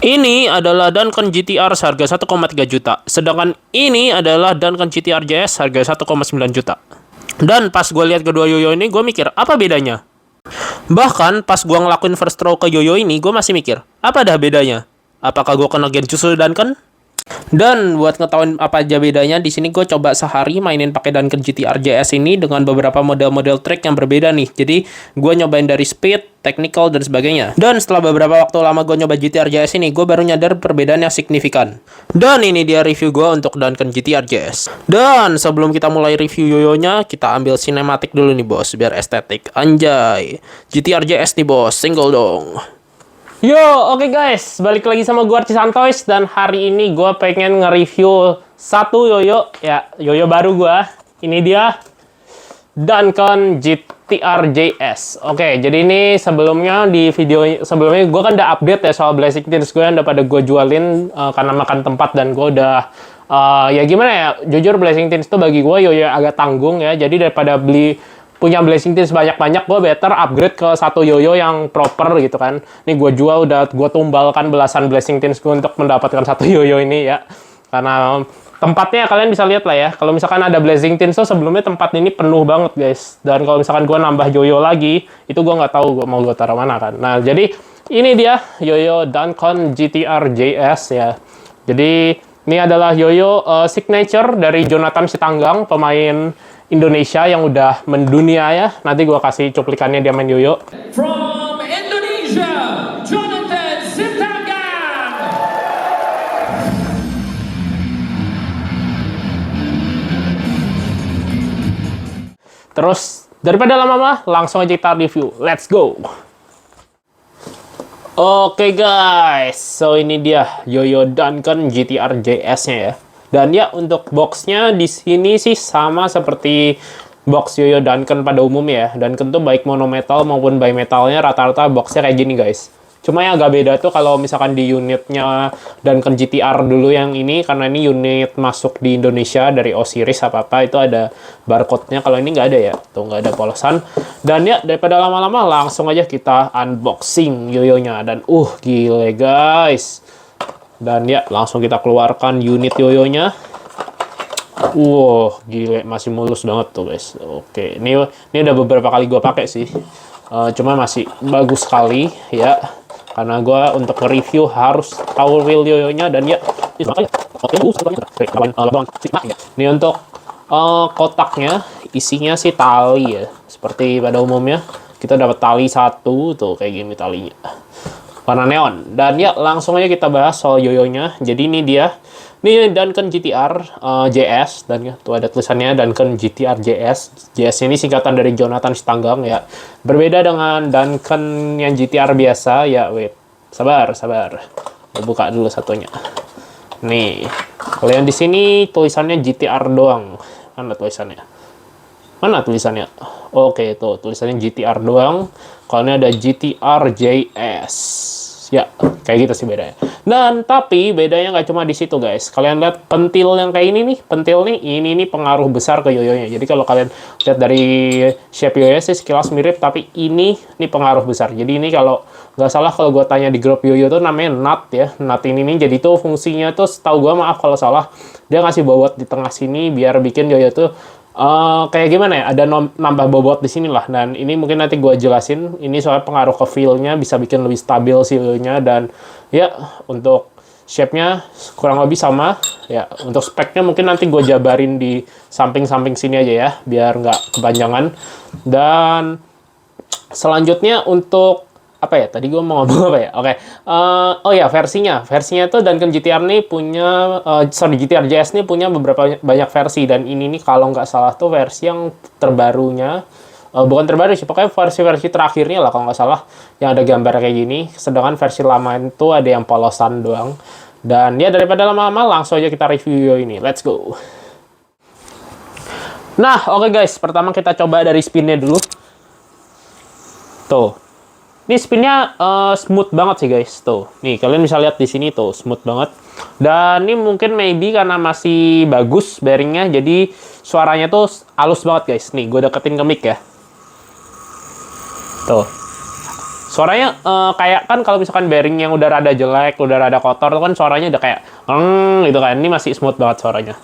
Ini adalah Duncan GTR seharga 1,3 juta. Sedangkan ini adalah Duncan GTR JS harga 1,9 juta. Dan pas gue lihat kedua yoyo ini, gue mikir, apa bedanya? Bahkan pas gue ngelakuin first throw ke yoyo ini, gue masih mikir, apa dah bedanya? Apakah gue kena Genjutsu Duncan? Dan buat ngetahuin apa aja bedanya, di sini gue coba sehari mainin pakai Duncan GTR JS ini dengan beberapa model-model track yang berbeda nih. Jadi gue nyobain dari speed, technical, dan sebagainya. Dan setelah beberapa waktu lama gue nyoba GTR JS ini, gue baru nyadar perbedaan yang signifikan. Dan ini dia review gue untuk Duncan GTR JS. Dan sebelum kita mulai review yoyonya, kita ambil sinematik dulu nih bos, biar estetik. Anjay, GTR JS nih bos, single dong. Yo, oke guys, balik lagi sama gue Archie Santois, dan hari ini gue pengen nge-review satu yoyo, ya, yoyo baru gue. Ini dia, Duncan GTR JS. Oke, jadi ini sebelumnya di video sebelumnya gue kan udah update ya soal Blazing Teens gue yang udah pada gue jualin karena makan tempat, dan gue udah ya gimana ya, jujur Blazing Teens tuh bagi gue yoyo agak tanggung ya. Jadi daripada punya Blazing Teens banyak-banyak, gue better upgrade ke satu yoyo yang proper gitu kan. Ini gue jual, udah gue tumbalkan belasan Blazing Teens gue untuk mendapatkan satu yoyo ini ya. Karena tempatnya kalian bisa lihat lah ya. Kalau misalkan ada Blazing Teens tuh sebelumnya tempat ini penuh banget guys. Dan kalau misalkan gue nambah yoyo lagi, itu gue nggak tahu mau gue taruh mana kan. Nah jadi ini dia yoyo Duncan GTR JS ya. Jadi ini adalah yoyo signature dari Jonathan Sitanggang, pemain Indonesia yang udah mendunia ya. Nanti gue kasih cuplikannya dia main yoyo. From Indonesia, Jonathan Sitanggang. Terus daripada lama-lama, langsung aja kita review. Let's go. Oke guys, so ini dia yoyo Duncan GTR JS-nya ya. Dan ya untuk boxnya di sini sih sama seperti box yoyo Duncan pada umumnya ya. Duncan tuh baik monometal maupun bimetalnya rata-rata boxnya kayak gini guys. Cuma yang agak beda tuh kalau misalkan di unitnya Duncan GTR dulu yang ini, karena ini unit masuk di Indonesia dari O-Series apa-apa, itu ada barcode-nya. Kalau ini nggak ada ya, tuh nggak ada polosan. Dan ya daripada lama-lama langsung aja kita unboxing yoyonya. Dan gile guys. Dan ya, langsung kita keluarkan unit yoyonya. Gile, masih mulus banget tuh guys. Oke, ini udah beberapa kali gue pakai sih. Cuma masih bagus sekali ya. Karena gue untuk review harus tahu real yoyonya. Dan ya, ini untuk kotaknya, isinya sih tali ya. Seperti pada umumnya, kita dapat tali satu tuh kayak gini talinya. Warna neon. Dan ya langsung aja kita bahas soal yoyonya. Jadi ini dia, ini Duncan GTR JS, dan ya, tuh ada tulisannya Duncan GTR JS. JS ini singkatan dari Jonathan Sitanggang ya. Berbeda dengan Duncan yang GTR biasa ya. Wait, sabar. Gue buka dulu satunya. Nih, kalau yang di sini tulisannya GTR doang. Mana tulisannya? Oke, tuh tulisannya GTR doang. Kalau ini ada GTR JS. Ya, kayak gitu sih bedanya. Dan tapi bedanya nggak cuma di situ guys. Kalian lihat pentil yang kayak ini nih. Pentil nih, ini pengaruh besar ke yoyonya. Jadi kalau kalian lihat dari shape yoyo sih sekilas mirip, tapi ini pengaruh besar. Jadi ini kalau nggak salah, kalau gue tanya di grup yoyo tuh namanya nut ya. Nut ini nih, jadi tuh fungsinya tuh setahu gue, maaf kalau salah, dia ngasih bobot di tengah sini biar bikin yoyo tuh kayak gimana ya, ada nambah bobot di sini lah. Dan ini mungkin nanti gue jelasin. Ini soal pengaruh ke feel-nya, bisa bikin lebih stabil yoyonya. Dan ya untuk shape-nya kurang lebih sama ya. Untuk speknya mungkin nanti gue jabarin di samping-samping sini aja ya, biar nggak kepanjangan. Dan selanjutnya untuk apa ya, tadi gue mau ngomong apa ya, oke. Oh ya, versinya tuh Duncan GTR nih punya, GTR JS nih punya beberapa banyak versi. Dan ini nih kalau nggak salah tuh versi yang terbarunya, bukan terbaru sih, pokoknya versi terakhirnya lah kalau nggak salah, yang ada gambar kayak gini. Sedangkan versi lama itu ada yang polosan doang. Dan ya daripada lama-lama, langsung aja kita review ini, let's go. Nah oke guys, pertama kita coba dari spinnya dulu. Tuh, ini spinnya smooth banget sih guys. Tuh, nih kalian bisa lihat di sini tuh smooth banget. Dan ini mungkin maybe karena masih bagus bearingnya, jadi suaranya tuh halus banget guys. Nih gue deketin ke mic ya. Tuh, Suaranya kayak kan kalau misalkan bearing yang udah rada jelek, udah rada kotor tuh kan suaranya udah kayak gitu kan. Ini masih smooth banget suaranya.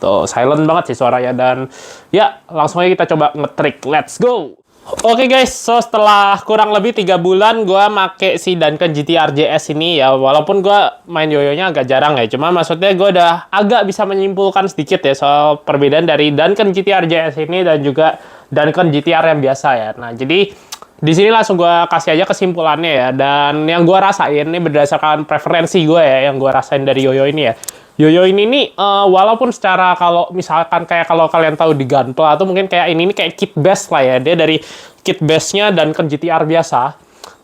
Tuh, silent banget sih suaranya. Dan ya, langsung aja kita coba ngetrik. Let's go! Oke guys, so setelah kurang lebih 3 bulan gue make si Duncan GT-R JS ini ya, walaupun gue main yoyonya agak jarang ya, cuma maksudnya gue udah agak bisa menyimpulkan sedikit ya soal perbedaan dari Duncan GT-R JS ini dan juga Duncan GT-R yang biasa ya. Nah, jadi di sini langsung gue kasih aja kesimpulannya ya, dan yang gue rasain ini berdasarkan preferensi gue ya, yang gue rasain dari yoyo ini ya. Yoyo ini nih, walaupun secara kalau misalkan kayak kalau kalian tahu di Gunpla atau mungkin kayak ini kayak kit base lah ya, dia dari kit base-nya dan Duncan GT-R biasa.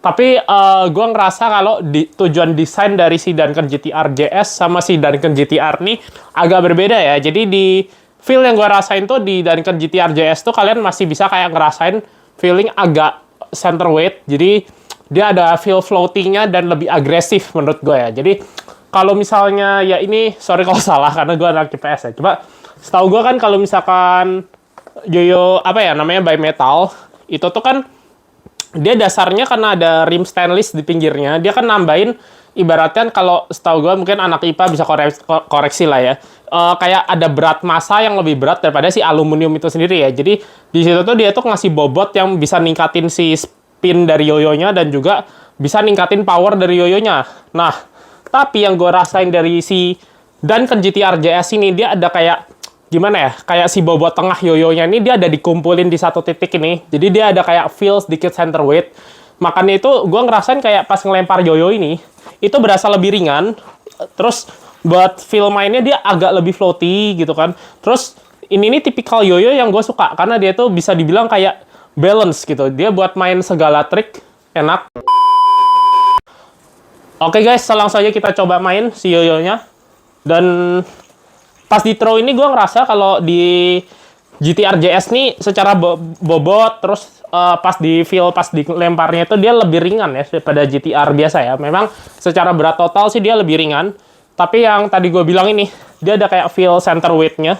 Tapi gue ngerasa kalau tujuan desain dari si Duncan GT-R JS sama si Duncan GT-R nih agak berbeda ya. Jadi di feel yang gue rasain tuh di Duncan GT-R JS tuh kalian masih bisa kayak ngerasain feeling agak center weight. Jadi dia ada feel floating-nya dan lebih agresif menurut gue ya. Jadi kalau misalnya ya ini sorry kalau salah karena gue anak CPS ya. Coba setahu gue kan kalau misalkan yoyo apa ya namanya by metal itu tuh kan dia dasarnya karena ada rim stainless di pinggirnya, dia kan nambahin ibaratnya kalau setahu gue mungkin anak IPA bisa koreksi lah ya. Kayak ada berat massa yang lebih berat daripada si aluminium itu sendiri ya. Jadi di situ tuh dia tuh ngasih bobot yang bisa ningkatin si spin dari yoyonya dan juga bisa ningkatin power dari yoyonya. Nah, tapi yang gue rasain dari si Duncan GT-R JS ini, dia ada kayak, gimana ya, kayak si bobot tengah yoyonya ini, dia ada dikumpulin di satu titik ini. Jadi dia ada kayak feel sedikit center weight. Makanya itu gue ngerasain kayak pas ngelempar yoyo ini, itu berasa lebih ringan. Terus buat feel mainnya dia agak lebih floaty gitu kan. Terus ini tipikal yoyo yang gue suka, karena dia tuh bisa dibilang kayak balance gitu. Dia buat main segala trik, enak. Oke guys, langsung aja kita coba main si yoyonya. Dan pas di throw ini gue ngerasa kalau di GT-R JS nih secara bobot, terus pas di feel, pas di lemparnya itu dia lebih ringan ya daripada GT-R biasa ya. Memang secara berat total sih dia lebih ringan. Tapi yang tadi gue bilang ini, dia ada kayak feel center weight-nya.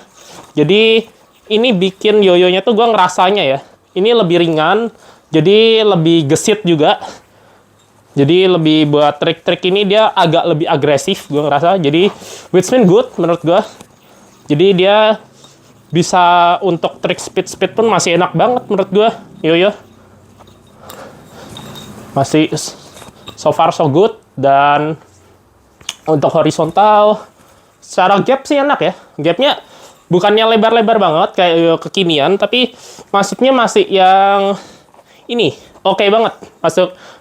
Jadi ini bikin yoyonya tuh gue ngerasanya ya, ini lebih ringan, jadi lebih gesit juga. Jadi lebih buat trik-trik ini dia agak lebih agresif gue ngerasa. Jadi with spin good menurut gue. Jadi dia bisa untuk trik speed pun masih enak banget menurut gue. Yoyo. Masih so far so good. Dan untuk horizontal secara gap sih enak ya. Gapnya bukannya lebar-lebar banget kayak yoyo kekinian, tapi maksudnya masih yang ini oke banget.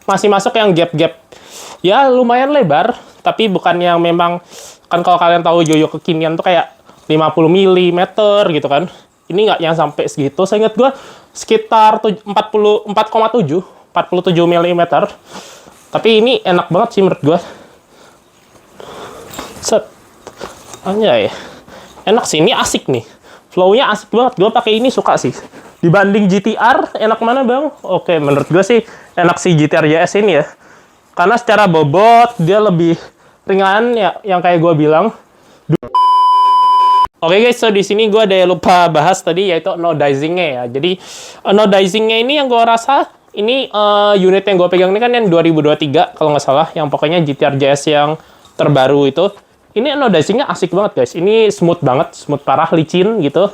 Masih masuk yang gap-gap ya lumayan lebar, tapi bukan yang memang kan kalau kalian tahu yoyo kekinian tuh kayak 50 mm gitu kan. Ini nggak yang sampai segitu. Saya ingat gue sekitar 47 mm. Tapi ini enak banget sih menurut gue. Set. Anjay. Enak sih, ini asik nih. Flow-nya asik banget. Gue pakai ini suka sih. Dibanding GT-R, enak mana bang? Oke, menurut gue sih enak si GT-R JS ini ya. Karena secara bobot, dia lebih ringan ya, yang kayak gue bilang. Oke guys, so di sini gue ada lupa bahas tadi, yaitu anodizing-nya ya. Jadi, anodizing-nya ini yang gue rasa, ini unit yang gue pegang ini kan yang 2023, kalau nggak salah. Yang pokoknya GT-R JS yang terbaru itu. Ini anodizing-nya asik banget guys. Ini smooth banget, smooth parah, licin gitu.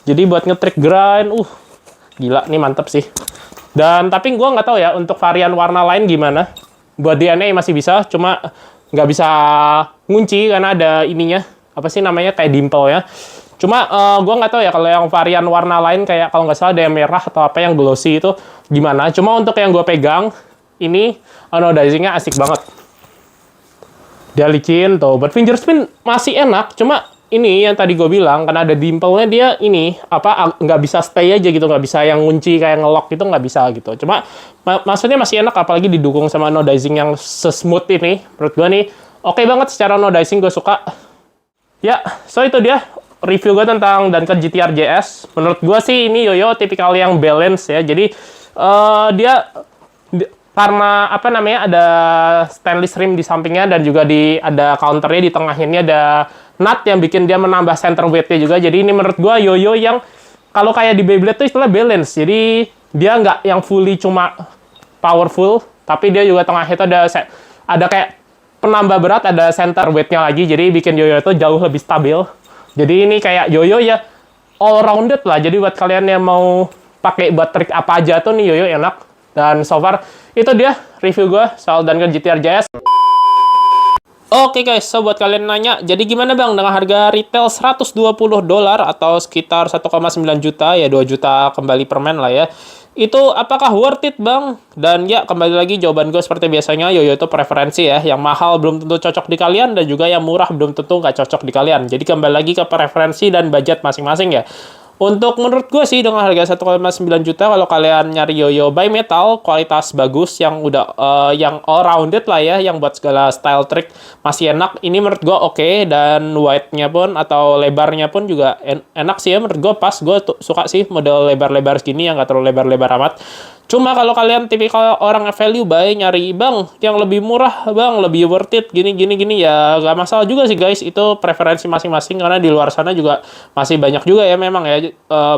Jadi buat nge-trick grind, gila, ini mantep sih. Dan tapi gue nggak tahu ya untuk varian warna lain gimana. Buat DNA masih bisa, cuma nggak bisa ngunci karena ada ininya. Apa sih namanya, kayak dimple ya. Cuma gue nggak tahu ya kalau yang varian warna lain kayak kalau nggak salah ada yang merah atau apa yang glossy itu gimana. Cuma untuk yang gue pegang, ini anodizing-nya asik banget. Dia licin tuh. Buat finger spin masih enak, cuma ini yang tadi gue bilang, karena ada dimple-nya dia ini, nggak bisa stay aja gitu, nggak bisa yang ngunci kayak ngelock gitu, nggak bisa gitu. Cuma, maksudnya masih enak, apalagi didukung sama anodizing yang se-smooth ini. Menurut gue nih, oke banget secara anodizing, gue suka. Ya, so itu dia review gue tentang Duncan GT-R JS. Menurut gue sih ini yoyo tipikal yang balance ya, jadi dia karena apa namanya ada stainless rim di sampingnya dan juga ada counternya di tengahnya, ada nut yang bikin dia menambah center weight-nya juga. Jadi ini menurut gua yoyo yang kalau kayak di Beyblade tuh istilah balance. Jadi dia nggak yang fully cuma powerful, tapi dia juga tengah itu ada kayak penambah berat, ada center weight-nya lagi, jadi bikin yoyo itu jauh lebih stabil. Jadi ini kayak yoyo ya all rounded lah. Jadi buat kalian yang mau pakai buat trik apa aja tuh nih yoyo enak. Dan so far itu dia review gue soal Duncan GTR JS. Oke guys, so buat kalian nanya, jadi gimana bang dengan harga retail $120 atau sekitar 1,9 juta, ya 2 juta kembali permen lah ya. Itu apakah worth it bang? Dan ya kembali lagi jawaban gue seperti biasanya, yoyo itu preferensi ya. Yang mahal belum tentu cocok di kalian, dan juga yang murah belum tentu nggak cocok di kalian. Jadi kembali lagi ke preferensi dan budget masing-masing ya. Untuk menurut gue sih dengan harga 1,9 juta, kalau kalian nyari yoyo by metal kualitas bagus yang udah yang all rounded lah ya, yang buat segala style trick masih enak, ini menurut gue oke. Dan width-nya pun atau lebarnya pun juga enak sih ya, menurut gue pas. Gue suka sih model lebar-lebar segini yang gak terlalu lebar-lebar amat. Cuma kalau kalian tipikal orang value buy, nyari bang yang lebih murah bang, lebih worth it gini ya gak masalah juga sih guys. Itu preferensi masing-masing, karena di luar sana juga masih banyak juga ya memang ya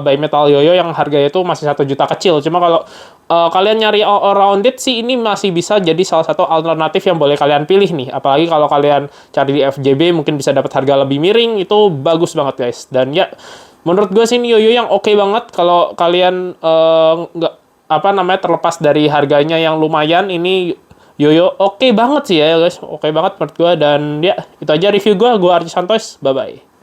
by metal yoyo yang harganya itu masih 1 juta kecil. Cuma kalau kalian nyari all rounded sih, ini masih bisa jadi salah satu alternatif yang boleh kalian pilih nih. Apalagi kalau kalian cari di FJB mungkin bisa dapat harga lebih miring, itu bagus banget guys. Dan ya menurut gue sih ini yoyo yang oke banget. Kalau kalian nggak terlepas dari harganya yang lumayan, ini yoyo oke banget sih ya guys, oke banget menurut gue. Dan ya itu aja review gue Arji Santosh, bye bye.